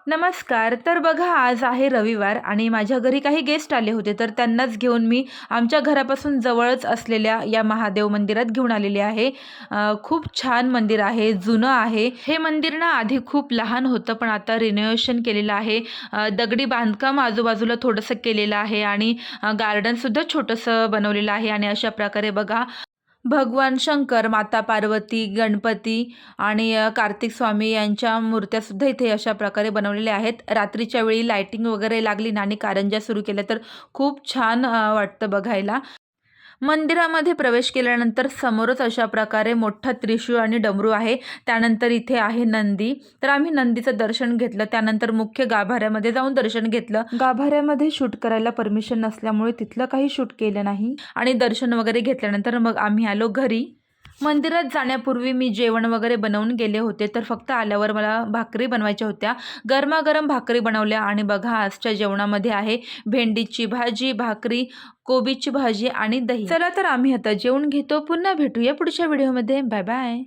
नमस्कार. तर बघा आज आहे रविवार आणि माझ्या घरी काही गेस्ट आले होते. तर त्यांनाच घेऊन मी आमच्या घरापासून जवळच असलेल्या या महादेव मंदिरात घेऊन आलेले आहे. खूप छान मंदिर आहे, जुनं आहे. हे मंदिर ना आधी खूप लहान होतं पण आता रिनोव्हेशन केलेलं आहे. दगडी बांधकाम आजूबाजूला थोडंसं केलेलं आहे आणि गार्डनसुद्धा छोटंसं बनवलेलं आहे आणि अशा प्रकारे बघा भगवान शंकर, माता पार्वती, गणपती आणि कार्तिक स्वामी यांच्या मूर्त्यासुद्धा इथे अशा प्रकारे बनवलेल्या आहेत. रात्रीच्या वेळी लाइटिंग वगैरे लागली ना आणि कारंज्या सुरू केल्या तर खूप छान वाटतं बघायला. मंदिरामध्ये प्रवेश केल्यानंतर समोरच अशा प्रकारे मोठा त्रिशूळ आणि डमरू आहे. त्यानंतर इथे आहे नंदी. तर आम्ही नंदीचं दर्शन घेतलं. त्यानंतर मुख्य गाभाऱ्यामध्ये जाऊन दर्शन घेतलं. गाभाऱ्यामध्ये शूट करायला परमिशन नसल्यामुळे तिथलं काही शूट केलं नाही आणि दर्शन वगैरे घेतल्यानंतर मग आम्ही आलो घरी. मंदिरात जाण्यापूर्वी मी जेवण वगैरे बनवून गेले होते, तर फक्त आल्यावर मला भाकरी बनवायच्या होत्या. गरमागरम भाकरी बनवल्या आणि बघा आजच्या जेवणामध्ये आहे भेंडीची भाजी, भाकरी, कोबीची भाजी आणि दही. चला तर आम्ही आता जेवून घेतो. पुन्हा भेटूया पुढच्या व्हिडिओमध्ये. Bye bye.